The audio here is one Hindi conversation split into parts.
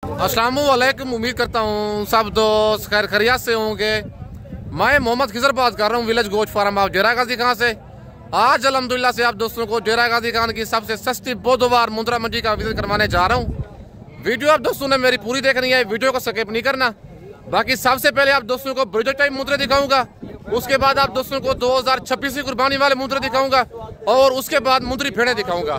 अस्सलाम वालेकुम। उम्मीद करता हूँ सब दोस्त खैर खैरियत से होंगे। मैं मोहम्मद खिजर बात कर रहा हूँ विलेज गोश्त फार्म ऑफ डेरा गाजी खान से। आज अल्हम्दुलिल्लाह से आप दोस्तों को डेरा गाजी खान की सबसे सस्ती बुधवार मुंद्रा मंडी का विजिट करवाने जा रहा हूँ। वीडियो आप दोस्तों ने मेरी पूरी देखनी है, वीडियो को स्किप नहीं करना। बाकी सबसे पहले आप दोस्तों को ब्रिजो टाइप मुद्रे दिखाऊंगा, उसके बाद आप दोस्तों को 2026 की कुर्बानी वाले मुद्रे दिखाऊंगा और उसके बाद मुंद्री फेड़े दिखाऊंगा।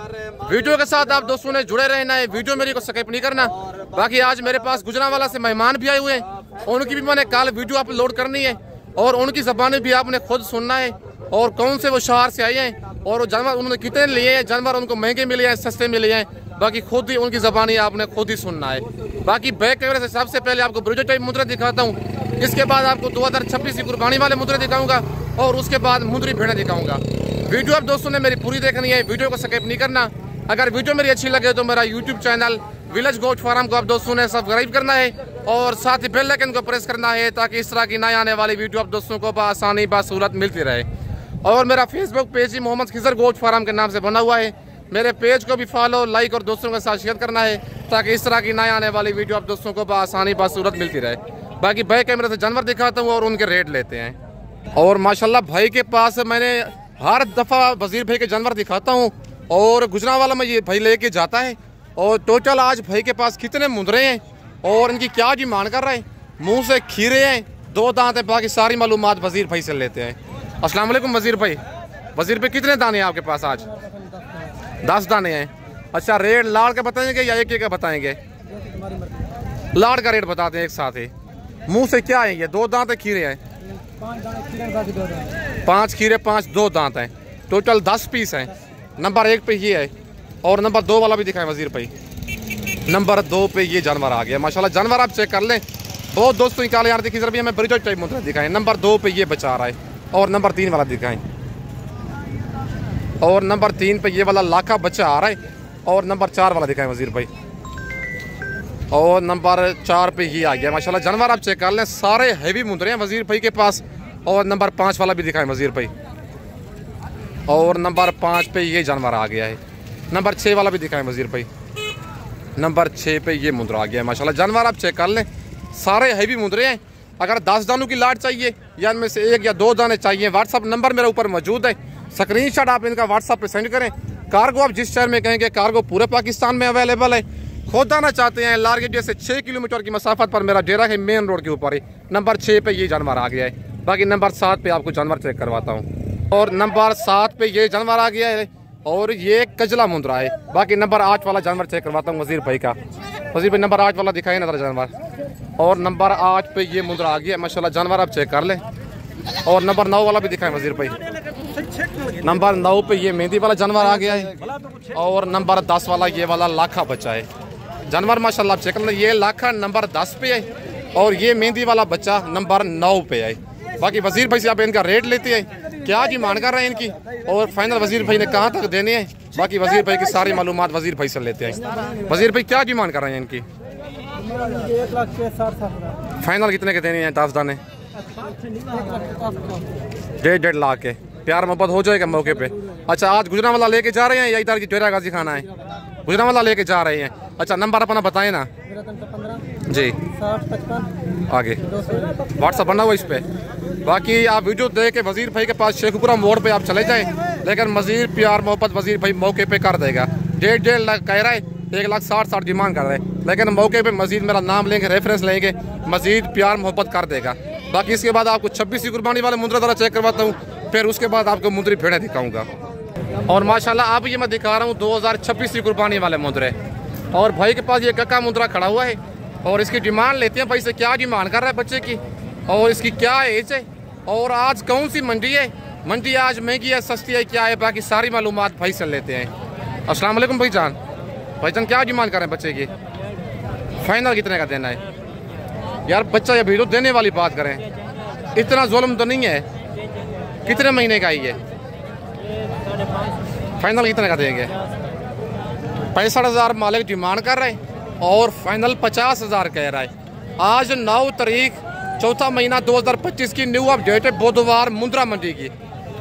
वीडियो के साथ आप दोस्तों ने जुड़े रहना है, वीडियो मेरी को स्किप नहीं करना। बाकी आज मेरे पास गुजरांवाला से मेहमान भी आए हुए हैं, उनकी भी मैंने कल वीडियो अपलोड करनी है और उनकी ज़बानें भी आपने खुद सुनना है और कौन से वो शहर से आए हैं और वो जानवर उन्होंने कितने लिए हैं, जानवर उनको महंगे मिले हैं सस्ते मिले हैं, बाकी खुद ही उनकी ज़बानी आपने खुद ही सुनना है। बाकी बैक कैमरे से सबसे पहले आपको ब्रिजो टाइप मुद्रे दिखाता हूँ, इसके बाद आपको 2026 की कुर्बानी वाले मुद्रे दिखाऊंगा और उसके बाद मुंद्री भेड़े दिखाऊंगा। वीडियो आप दोस्तों ने मेरी पूरी देखनी है, वीडियो को स्किप नहीं करना। अगर वीडियो मेरी अच्छी लगे तो मेरा यूट्यूब चैनल विलेज गोश्त फार्म को आप दोस्तों ने सब्सक्राइब करना है और साथ ही बेल आइकन को प्रेस करना है ताकि इस तरह की नए आने वाली वीडियो आप दोस्तों को आसानी बासूरत मिलती रहे। और मेरा फेसबुक पेज ही मोहम्मद खिजर गोश्त फार्म के नाम से बना हुआ है, मेरे पेज को भी फॉलो लाइक और दोस्तों के साथ शेयर करना है ताकि इस तरह की नए आने वाली वीडियो आप दोस्तों को आसानी बासूरत मिलती रहे। बाकी भाई कैमरे से जानवर दिखाता हूँ और उनके रेट लेते हैं। और माशाल्लाह भाई के पास मैंने हर दफ़ा वजीर भाई के जानवर दिखाता हूँ और गुजरांवाला में ये भाई लेके जाता है। और टोटल आज भाई के पास कितने मुंदरे हैं और इनकी क्या डिमांड कर रहे हैं, मुंह से खीरे हैं, 2 दांत हैं, बाकी सारी मालूमात वजीर भाई से लेते हैं। अस्सलाम वालेकुम वजीर भाई। वजीर भाई कितने दाने हैं आपके पास आज? 10 दाने हैं। अच्छा, रेट लाड़ का बताएंगे या एक का बताएंगे? लाड़ का रेट बताते हैं एक साथ ही। मुंह से क्या है ये? 2 दांत है, खीरे हैं? 5 खीरे 5 2 दांत हैं, टोटल 10 पीस हैं। नंबर 1 पे ये है और नंबर 2 वाला भी दिखाएं वजीर भाई। नंबर 2 पे ये जानवर आ गया माशाल्लाह। जानवर आप चेक कर लें, बहुत दोस्तों निकाले यार देखिए भी हमें ब्रिजो टाइप मुद्रा दिखाएं। नंबर 2 पे ये बचा रहा है और नंबर 3 वाला दिखाएं। और नंबर 3 पे ये वाला लाखा बच्चा आ रहा है और नंबर 4 वाला दिखाएं वजीर भाई। और नंबर 4 पे ये आ गया माशाल्लाह। जानवर आप चेक कर लें, सारे हैवी मुंदरे हैं वजीर भाई के पास। और नंबर 5 वाला भी दिखाएं वजीर भाई। और नंबर 5 पे ये जानवर आ गया है। नंबर 6 वाला भी दिखाएं वजीर भाई। नंबर 6 पे ये मुंदरा आ गया है माशाल्लाह। जानवर आप चेक कर लें, सारे हैवी मुंदरे हैं। अगर 10 दानों की लाट चाहिए या इनमें से 1 या 2 दाने चाहिए, व्हाट्सअप नंबर मेरे ऊपर मौजूद है, स्क्रीनशॉट आप इनका व्हाट्सअप पे सेंड करें। कार्गो आप जिस शहर में कहेंगे कार्गो पूरे पाकिस्तान में अवेलेबल है। खुद आना चाहते हैं लारगेट जैसे 6 किलोमीटर की मसाफत पर मेरा डेरा है, मेन रोड के ऊपर ही। नंबर 6 पे ये जानवर आ गया है। बाकी नंबर 7 पे आपको जानवर चेक करवाता हूँ। और नंबर 7 पे ये जानवर आ गया है और ये कजला मुंद्रा है। बाकी नंबर 8 वाला जानवर चेक करवाता हूँ वजीर भाई का। वजीर भाई नंबर 8 वाला दिखाई नजर जानवर। और नंबर 8 पे ये मुंद्रा आ गया माशाल्लाह। जानवर आप चेक कर लें। और नंबर 9 वाला भी दिखाएं वजीर भाई। नंबर 9 पे ये मेहंदी वाला जानवर आ गया है और नंबर 10 वाला ये वाला लाखा बच्चा है। जानवर माशाल्लाह आप चेक कर लें, ये लाखा नंबर 10 पे है और ये मेहंदी वाला बच्चा नंबर 9 पे है। बाकी वजीर भाई से आप इनका रेट लेते हैं, क्या डिमांड कर रहे हैं इनकी और फाइनल वजीर भाई ने कहाँ तक देने हैं, बाकी वजीर भाई की सारी मालूमात वजीर भाई से लेते हैं। वजीर भाई क्या डिमांड कर रहे हैं इनकी? 1,60,000 फाइनल कितने के देने हैं 10 दाने? 1.5 लाख के। प्यार मोहब्बत हो जाएगा मौके पे। अच्छा, आज गुजरांवाला लेके जा रहे हैं या इधर की डेरा गाजी खाना है? गुजरांवाला लेके जा रहे हैं। अच्छा, नंबर अपना बताएं ना जी। 6055 आगे व्हाट्सअप बना हुआ इस पे। बाकी आप वीडियो देख के वजीर भाई के पास शेखपुरा मोड़ पे आप चले जाएं, लेकिन मजीद प्यार मोहब्बत वजीर भाई मौके पे कर देगा। 1.5 लाख कह रहा है, 1,60,000 डिमांड कर रहे हैं, लेकिन मौके पे मजीद मेरा नाम लेंगे, रेफरेंस लेंगे, मजीद प्यार मोहब्बत कर देगा। बाकी इसके बाद आपको 26 की कुर्बानी वाले मुंद्रा दरा चेक करवाता हूँ, फिर उसके बाद आपको मुंदरी भेड़े दिखाऊंगा। और माशाल्लाह अब ये मैं दिखा रहा हूँ 2026 की कुर्बानी वाले मुंदरे। और भाई के पास ये कक्का मुंदरा खड़ा हुआ है और इसकी डिमांड लेते हैं भाई से, क्या डिमांड कर रहा है बच्चे की और इसकी क्या एज है और आज कौन सी मंडी है, मंडी आज महंगी है सस्ती है क्या है, बाकी सारी मालूमात भाई से लेते हैं। अस्सलाम वालेकुम भाईजान। भाईजान क्या डिमांड कर रहे हैं बच्चे की? फाइनल कितने का देना है यार? बच्चा या वीडियो देने वाली बात करें, इतना जुल्म तो नहीं है। कितने महीने का ये? फाइनल कितने का देंगे? 65,000 मालिक डिमांड कर रहे हैं और फाइनल 50,000 कह रहा है। आज 9 तारीख 4वां महीना 2025 की न्यू अपडेट है बुधवार मुंद्रा मंडी की।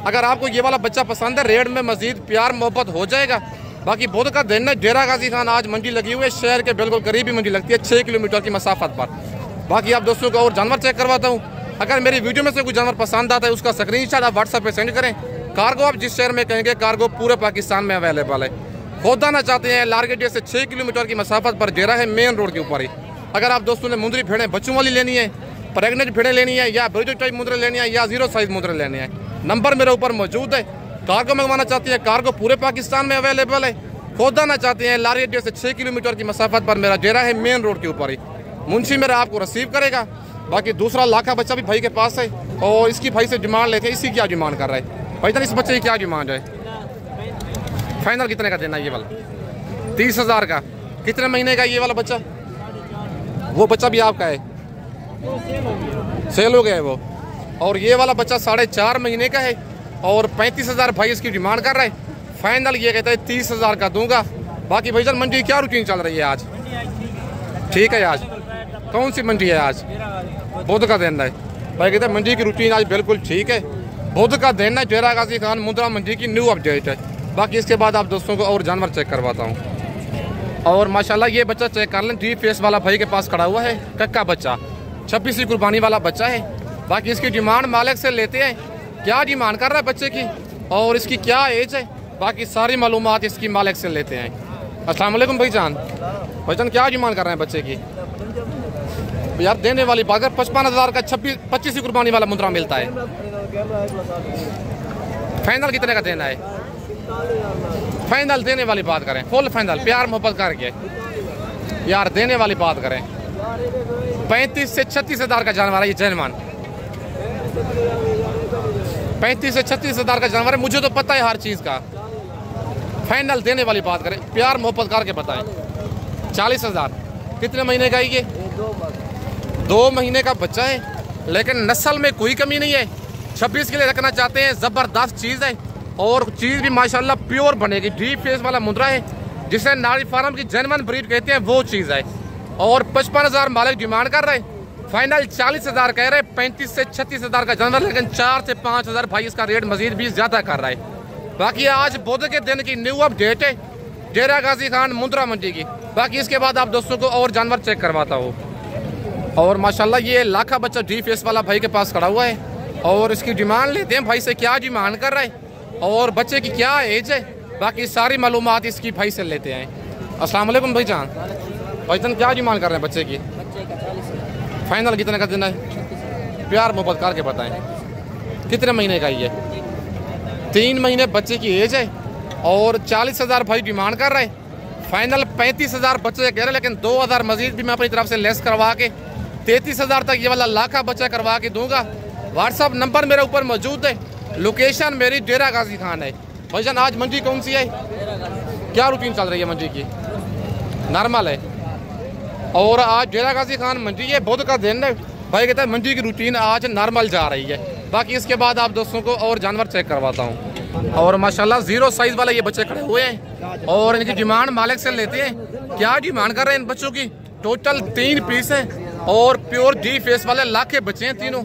अगर आपको ये वाला बच्चा पसंद है, रेट में मजीद प्यार मोहब्बत हो जाएगा। बाकी बुध का दिन है, डेरा गाजी खान आज मंडी लगी हुई है, शहर के बिल्कुल करीब ही मंडी लगती है, 6 किलोमीटर की मसाफत पर। बाकी आप दोस्तों को और जानवर चेक करवाता हूँ। अगर मेरी वीडियो में से कोई जानवर पसंद आता है उसका स्क्रीनशॉट आप व्हाट्सएप पे सेंड करें। कार्गो आप जिस शहर में कहेंगे कार्गो पूरे पाकिस्तान में अवेलेबल है। खुद आना चाहते हैं लारगेट से 6 किलोमीटर की मसाफत पर डेरा है, मेन रोड के ऊपर ही। अगर आप दोस्तों ने मुंदरी भेड़ें बच्चों वाली लेनी है, प्रेगनेंट भेड़ें लेनी है, या ब्रिज टाइप मुंदरे लेनी है, या 0 साइज मुंदरे लेने हैं, नंबर मेरे ऊपर मौजूद है। कार्गो मंगवाना चाहते हैं कार्गो पूरे पाकिस्तान में अवेलेबल है। खुद आना चाहते हैं लारगेट से 6 किलोमीटर की मसाफत पर मेरा डेरा है, मेन रोड के ऊपर ही। मुंशी मेरा आपको रिसीव करेगा। बाकी दूसरा लाखा बच्चा भी भाई के पास है और इसकी भाई से डिमांड लेते हैं। इसकी क्या डिमांड कर रहा है भाई? इस बच्चे की क्या डिमांड है? फाइनल कितने का देना ये वाला? 30,000 का। कितने महीने का ये वाला बच्चा? वो बच्चा भी आपका है, सेल हो गया है वो। और ये वाला बच्चा 4.5 महीने का है और 35,000 भाई इसकी डिमांड कर रहा है। फाइनल ये कहता है 30,000 का दूंगा। बाकी भाईजान मंडी क्या रूटीन चल रही है आज? ठीक है, आज कौन सी मंडी है? आज बुध का दिन है भाई। कहते हैं मंडी की रूटीन आज बिल्कुल ठीक है। बुध का दिन है, डेरा गाजी खान मुंद्रा मंडी की न्यू अपडेट है। बाकी इसके बाद आप दोस्तों को और जानवर चेक करवाता हूँ। और माशाल्लाह ये बच्चा चेक कर लें, डी फेस वाला भाई के पास खड़ा हुआ है, कक्का बच्चा, 26वीं कुर्बानी वाला बच्चा है। बाकी इसकी डिमांड मालिक से लेते हैं, क्या डिमांड कर रहा है बच्चे की और इसकी क्या एज है, बाकी सारी मालूमात इसकी मालिक से लेते हैं। अस्सलाम वालेकुम भाईजान। भाईजान क्या डिमांड कर रहे हैं बच्चे की? यार देने वाली बात है, 55,000 का 25वीं कुर्बानी वाला मुंद्रा मिलता है। फाइनल कितने का देना है? फाइनल देने वाली बात करें, फुल फाइनल, प्यार मोहब्बत करके यार देने वाली बात करें। 35 से 36,000 का जानवर है ये जैनमान। 35 से 36,000 का जानवर है, मुझे तो पता है हर चीज़ का। फाइनल देने वाली बात करें, प्यार मोहब्बत करके बताएं। 40,000। कितने महीने का है ये? 2 महीने का बच्चा है, लेकिन नस्ल में कोई कमी नहीं है। 26 के लिए रखना चाहते हैं, ज़बरदस्त चीज़ है और चीज़ भी माशाल्लाह प्योर बनेगी। डी फेस वाला मुंद्रा है जिसे नारी फार्म की जेन्युइन ब्रीड कहते हैं, वो चीज़ है। और 55,000 मालिक डिमांड कर रहे, फाइनल 40,000 कह रहे। 35 से 36,000 का जानवर, लेकिन 4 से 5,000 भाई इसका रेट मजीद भी ज़्यादा कर रहा है। बाकी आज बुध के दिन की न्यू अपडेट है डेरा गाजी खान मुंद्रा मंडी की। बाकी इसके बाद आप दोस्तों को और जानवर चेक करवाता हूँ। और माशाल्लाह ये लाखा बच्चा डी फेस वाला भाई के पास खड़ा हुआ है और इसकी डिमांड लेते हैं, भाई से क्या डिमांड कर रहे हैं और बच्चे की क्या एज है, बाकी सारी मालूमात इसकी भाई से लेते हैं। अस्सलाम वालेकुम भाईजान। भाईजान क्या डिमांड कर रहे हैं बच्चे की? फाइनल कितने का देना है? प्यार मोहब्बत करके बताएं। कितने महीने का ये? 3 महीने बच्चे की एज है और 40,000 भाई डिमांड कर रहे हैं। फाइनल 35,000 बच्चे कह रहे हैं, लेकिन 2,000 मजीद भी मैं अपनी तरफ से लेस करवा के 33,000 तक ये वाला लाखा बच्चा करवा के दूंगा। व्हाट्सअप नंबर मेरे ऊपर मौजूद है। लोकेशन मेरी डेरा गाजी खान है। भाईजान आज मंडी कौन सी है? क्या रूटीन चल रही है मंडी की? नॉर्मल है। और आज डेरा गाजी खान मंडी है, बुध का दिन है भाई। कहता है मंडी की रूटीन आज नॉर्मल जा रही है। बाकी इसके बाद आप दोस्तों को और जानवर चेक करवाता हूँ। और माशाल्लाह 0 साइज वाले ये बच्चे खड़े हुए हैं और इनकी डिमांड मालिक से लेते हैं। क्या डिमांड कर रहे हैं इन बच्चों की? टोटल 3 पीस है और प्योर डी फेस वाले लाखे बच्चे हैं तीनों।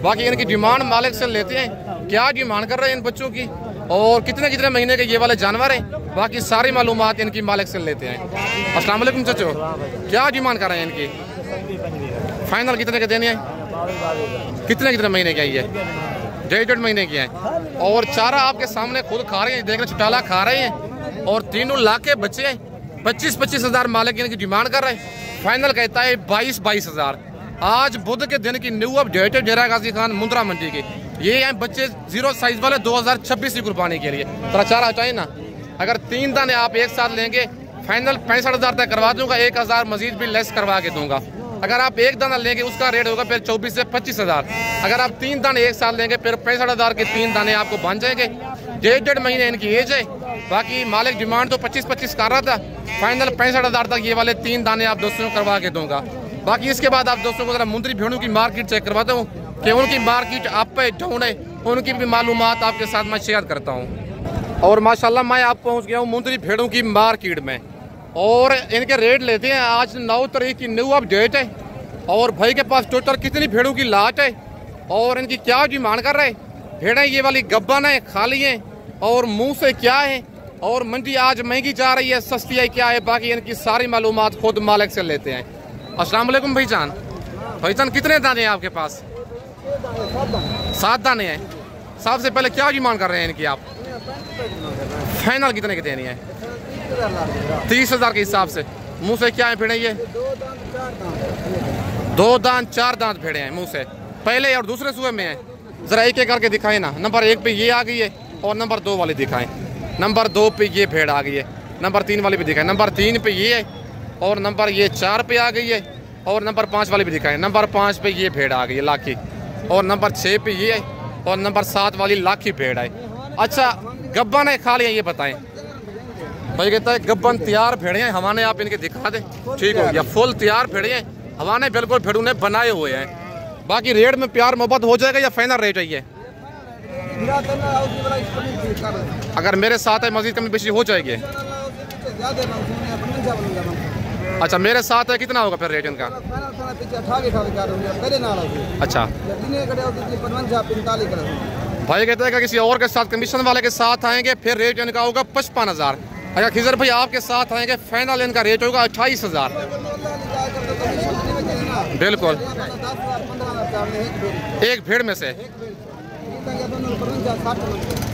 बाकी इनकी डिमांड मालिक से लेते हैं, क्या डिमांड कर रहे हैं इन बच्चों की और कितने कितने महीने के ये वाले जानवर हैं, बाकी सारी मालूमात इनकी मालिक से लेते हैं। अस्सलाम वालेकुम चाचो, क्या डिमांड कर रहे हैं इनकी? फाइनल कितने के देने हैं? कितने कितने महीने के ये? 1.5 महीने की है और चारा आपके सामने खुद खा रहे हैं, देख रहे चुटाला खा रहे हैं और तीनों लाखे बच्चे हैं। 25,000 मालिक इनकी डिमांड कर रहे हैं। फाइनल कहता है 22,000। आज बुध के दिन की न्यू अपडेट है डेरा गाजी खान मुंद्रा मंडी की। ये हैं बच्चे 0 साइज वाले 2026 की कुर्बानी के लिए। थोड़ा चारा हटाइए ना। अगर 3 दाने आप एक साथ लेंगे फाइनल 65,000 तक करवा दूंगा, 1,000 मजीद भी लेस करवा के दूंगा। अगर आप एक दाना लेंगे उसका रेट होगा फिर 24 से 25,000। अगर आप 3 दाने एक साथ लेंगे फिर 65,000 के 3 दाने आपको बन जाएंगे। 1.5 महीने इनकी एज है। बाकी मालिक डिमांड तो 25-25 कर रहा था, फाइनल 65,000 तक ये वाले 3 दाने आप दोस्तों को करवा के दूंगा। बाकी इसके बाद आप दोस्तों को जरा मुंद्री भेड़ों की मार्केट चेक करवाता हूँ कि उनकी मार्केट अप है डाउन है, उनकी भी मालूमात आपके साथ मैं शेयर करता हूँ। और माशाल्लाह मैं आप पहुँच गया हूँ मुंद्री भेड़ों की मार्केट में और इनके रेट लेते हैं। आज 9 तारीख की न्यू अपडेट है और भाई के पास टोटल कितनी भेड़ों की लाट है और इनकी क्या डिमांड कर रहे हैं। भेड़ें ये वाली गब्बन है, खाली हैं और मुंह से क्या है, और मंडी आज महंगी जा रही है, सस्ती है, क्या है, बाकी इनकी सारी मालूमात खुद मालिक से लेते हैं। अस्सलाम वालेकुम भाईजान। भाईजान कितने दाने हैं आपके पास? 7 दाने हैं। सबसे पहले क्या डिमांड कर रहे हैं इनकी आप? फाइनल कितने की देनी है? 30,000 के हिसाब से। मुंह से क्या है भेड़े ये? 2 दांत 4 दांत भेड़े हैं मुंह से, पहले और दूसरे सूबे में है। जरा एक एक करके दिखाए ना। नंबर 1 पे ये आ गई है और नंबर 2 वाली दिखाएं। नंबर 2 पे ये भेड़ आ गई है, नंबर 3 वाली भी दिखाएं। नंबर 3 पे ये है और नंबर ये 4 पे आ गई है और नंबर 5 वाली भी दिखाएं। नंबर 5 पे ये भेड़ आ गई है लाखी और नंबर 6 पे ये है और नंबर 7 वाली लाखी भेड़ है। अच्छा गब्बन है खा लिया ये बताएं? भाई कहता है गब्बन तैयार भेड़े हैं, हमारे आप इनके दिखा दे। ठीक हो गया, फुल तैयार भेड़े हैं हमारे, बिल्कुल भेड़ू ने बनाए हुए हैं। बाकी रेट में प्यार मोहब्बत हो जाएगा या फाइनल रेट है ये? अगर मेरे साथ है मजीद कमी बेशी हो जाएगी। अच्छा मेरे साथ है, कितना होगा फिर रेट इनका? अच्छा भाई कहते हैं कि किसी और के साथ कमीशन वाले के साथ आएंगे फिर रेट इनका होगा 55,000। अगर खिजर भाई आपके साथ आएंगे फाइनल इनका रेट होगा 28,000। बिल्कुल एक भेड़ में से।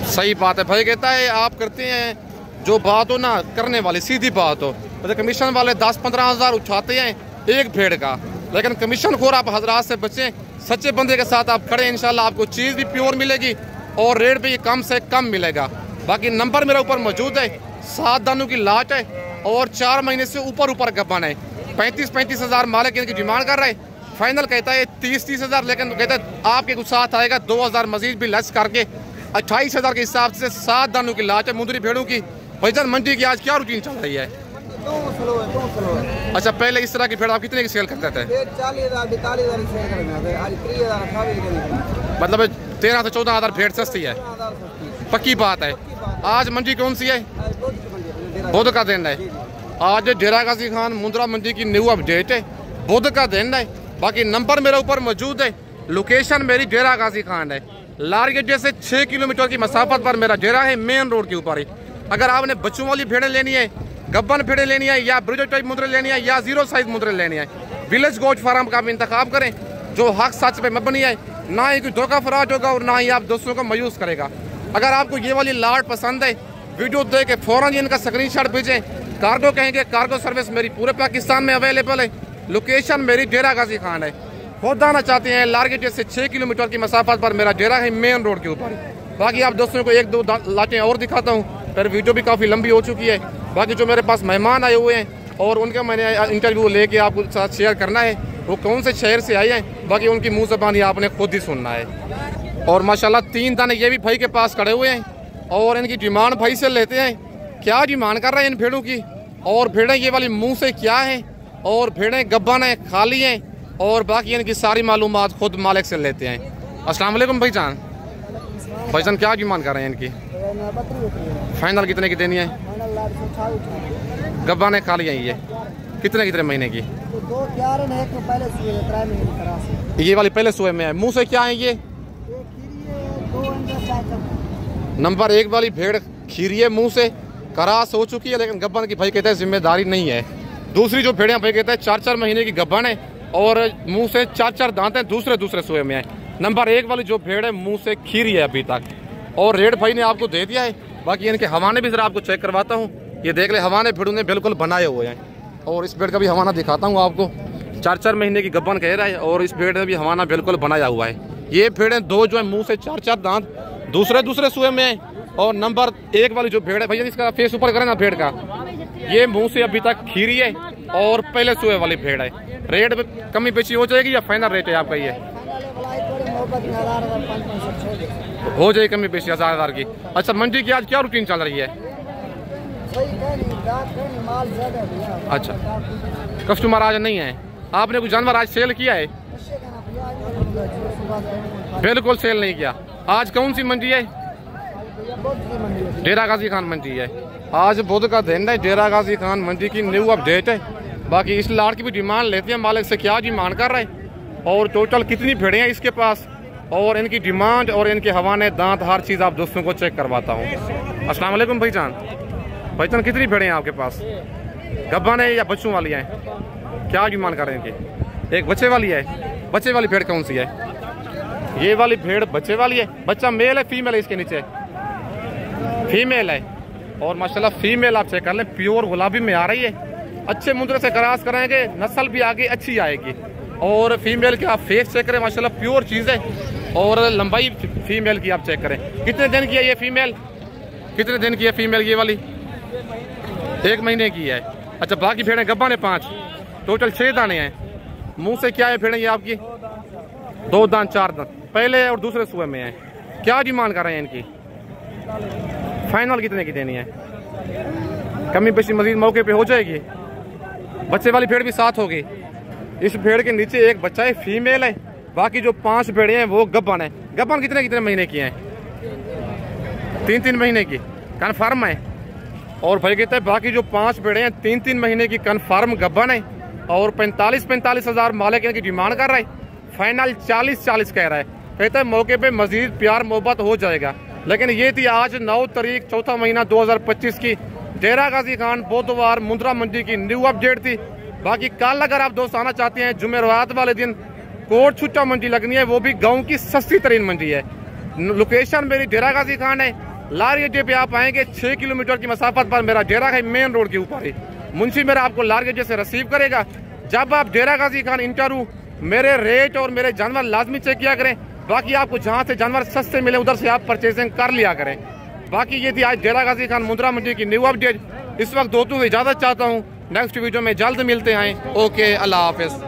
सही बात है। भाई कहता है आप करते हैं जो बात हो ना करने वाली, सीधी बात हो। तो कमीशन वाले 10-15 हज़ार उठाते हैं एक भेड़ का, लेकिन कमीशन खोर आप हजरात से बचें। सच्चे बंदे के साथ आप खड़े, इंशाल्लाह आपको चीज़ भी प्योर मिलेगी और रेट भी कम से कम मिलेगा। बाकी नंबर मेरे ऊपर मौजूद है। 7 दानों की लाट है और 4 महीने से ऊपर गब्बन है। 35-35 हज़ार मालिक इनकी डिमांड कर रहे हैं। फाइनल कहता है 30-30 हज़ार, लेकिन कहता है आपके कुछ साथ आएगा 2 हज़ार मजीद भी लेस करके 28,000 के हिसाब से 7 दानों की लाट है मुंदरी भेड़ों की। भाईजान मंडी की आज क्या रूटीन चल रही है? अच्छा पहले इस तरह की भेड़ आप कितने की सेल करते थे? 40,000 मतलब 13 से 14 हज़ार भेड़ सस्ती है। पक्की बात है। आज मंडी कौन सी है? बुध का दिन है। आज डेरा गाजी खान मुंद्रा मंडी की न्यू अपडेट है, बुध का दिन है। बाकी नंबर मेरे ऊपर मौजूद है। लोकेशन मेरी डेरा गाजी खान है। लारगेट से 6 किलोमीटर की मसाफत पर मेरा डेरा है, मेन रोड के ऊपर ही। अगर आपने बच्चों वाली भेड़ें लेनी है, गब्बन भेड़ें लेनी है, या ब्रिजर टाइप मुद्रे लेनी है, या 0 साइज मुद्रे लेनी है, विलेज गोट फार्म का आप इंतखाब करें जो हक सच पे मबनी है। ना ही कोई धोखा फराज होगा और ना ही आप दोस्तों को मायूस करेगा। अगर आपको ये वाली लाट पसंद है, वीडियो देख के फौरन इनका स्क्रीनशॉट भेजें। कार्गो कहेंगे, कार्गो सर्विस मेरी पूरे पाकिस्तान में अवेलेबल है। लोकेशन मेरी डेरा गाजी खान है। खुद आना चाहते हैं लारगेट से 6 किलोमीटर की मसाफत पर मेरा डेरा है, मेन रोड के ऊपर। बाकी आप दोस्तों को 1-2 लाटें और दिखाता हूँ, फिर वीडियो भी काफ़ी लंबी हो चुकी है। बाकी जो मेरे पास मेहमान आए हुए हैं और उनका मैंने इंटरव्यू लेके आपको साथ शेयर करना है, वो कौन से शहर से आए हैं, बाकी उनकी मुँह ज़बानी आपने खुद ही सुनना है। और माशाल्लाह 3 दाने ये भी भाई के पास खड़े हुए हैं और इनकी डिमांड भाई से लेते हैं। क्या डिमांड कर रहे हैं इन भेड़ों की, और भेड़ें ये वाली मुँह से क्या है, और भेड़ें गब्बन है खाली हैं, और बाकी इनकी सारी मालूमात खुद मालिक से लेते हैं। अस्सलाम वालेकुम भाईजान। भाईजान क्या डिमांड कर रहे हैं इनकी? फाइनल कितने की देनी है? गब्बन है खाली हैं ये, कितने महीने की? ये वाली पहले सुबह में है। मुँह से क्या है ये? नंबर 1 वाली भेड़ खीरी है, मुँह से करास हो चुकी है, लेकिन गब्बन की भाई कहते हैं जिम्मेदारी नहीं है। दूसरी जो भेड़ें भाई कहते हैं 4-4 महीने की गब्बन है और मुंह से 4-4 दांत हैं, दूसरे सूए में है। नंबर 1 वाली जो भेड़ है मुंह से खीरी है अभी तक, और रेट भाई ने आपको दे दिया है। बाकी इनके हवाने भी जरा आपको चेक करवाता हूँ। ये देख ले, हवाने भेड़ों ने बिल्कुल बनाए हुए हैं, और इस भेड़ का भी हवाना दिखाता हूँ आपको। 4-4 महीने की गब्बन कह रहा है और इस भेड़ ने भी हवाना बिल्कुल बनाया हुआ है। ये भेड़ें 2 जो है मुँह से 4-4 दांत दूसरे सूए में है। और नंबर 1 वाली जो भेड़ है भैया, इसका फेस ऊपर करें ना भेड़ का, ये मुंह से अभी तक खीरी है और पहले सूए वाली भेड़ है। रेट में कमी बेची हो जाएगी या फाइनल रेट है आपका? ये हो जाएगी कमी बेची 1000 की। अच्छा मंडी की आज क्या रूटीन चल रही है? अच्छा कस्टमर आज नहीं है। आपने कुछ जानवर आज सेल किया है? बिल्कुल सेल नहीं किया। आज कौन सी मंडी है? डेरा गाजी खान मंडी है। आज बुध का दिन है, डेरा गाजी खान मंडी की न्यू अपडेट है। बाकी इस लाट की भी डिमांड लेते हैं मालिक से, क्या डिमांड कर रहे हैं और टोटल कितनी भेड़ें हैं इसके पास, और इनकी डिमांड और इनके हवाने दांत हर चीज़ आप दोस्तों को चेक करवाता हूँ। अस्सलाम वालेकुम भाईजान। भाईजान कितनी भेड़े हैं आपके पास? गब्बन है या बच्चों वाली है? क्या डिमांड कर रहे हैं इनकी? एक बच्चे वाली है। बच्चे वाली भेड़ कौन सी है? ये वाली भेड़ बच्चे वाली है। बच्चा मेल है फीमेल है? इसके नीचे फीमेल है। और माशाल्लाह फीमेल आप चेक कर लें, प्योर गुलाबी में आ रही है। अच्छे मुंद्रे से क्रॉस कराएंगे, नस्ल भी आगे अच्छी आएगी। और फीमेल के आप फेस चेक करें, माशाल्लाह प्योर चीज़ है। और लंबाई फीमेल की आप चेक करें। कितने दिन की है ये फीमेल? कितने दिन की है फीमेल ये वाली? 1 महीने की है। अच्छा, बाकी भेड़ें गब्बन है 5, टोटल 6 दाने हैं। मुंह से क्या है भेड़ें ये आपकी? 2 दांत 4 दांत, पहले और दूसरे सुबह में है। क्या डिमांड कर रहे हैं इनकी? फाइनल कितने की देनी है? कमी पेशी मजीद मौके पे हो जाएगी। बच्चे वाली भेड़ भी साथ होगी। इस भेड़ के नीचे एक बच्चा है, फीमेल है। बाकी जो 5 भेड़े हैं वो गब्बन है। गब्बन कितने महीने की हैं? 3 महीने की कन्फर्म है। और भाई कहते हैं बाकी जो 5 भेड़े हैं 3 महीने की कन्फर्म गब्बन है। और 45 हज़ार मालिक इनकी डिमांड कर रहा है। फाइनल 40 कह रहा है। कहते हैं मौके पे मजीद प्यार मोहब्बत हो जाएगा। लेकिन ये थी आज 9 तारीख 4था महीना 2025 की डेरा गाजी खान बोधवार मुंद्रा मंडी की न्यू अपडेट थी। बाकी कल अगर आप दोस्त आना चाहते हैं, जुमेरात वाले दिन कोट छुट्टा मंडी लगनी है, वो भी गाँव की सस्ती तरीन मंडी है। लोकेशन मेरी डेरा गाजी खान है। लारी अड्डे पे आप आएंगे 6 किलोमीटर की मसाफत पर मेरा डेरा है, मेन रोड के ऊपर ही। मुंशी मेरा आपको लारी अड्डे से रिसीव करेगा। जब आप डेरा गाजी खान इंटरव्यू मेरे रेट और मेरे जानवर लाजमी चेक किया करें। बाकी आपको जहां से जानवर सस्ते मिले उधर से आप परचेजिंग कर लिया करें। बाकी ये थी आज डेरा गाजी खान मुंद्रा मंडी की न्यू अपडेट। इस वक्त दोस्तों इजाजत चाहता हूँ, नेक्स्ट वीडियो में जल्द मिलते हैं। ओके, अल्लाह हाफिज।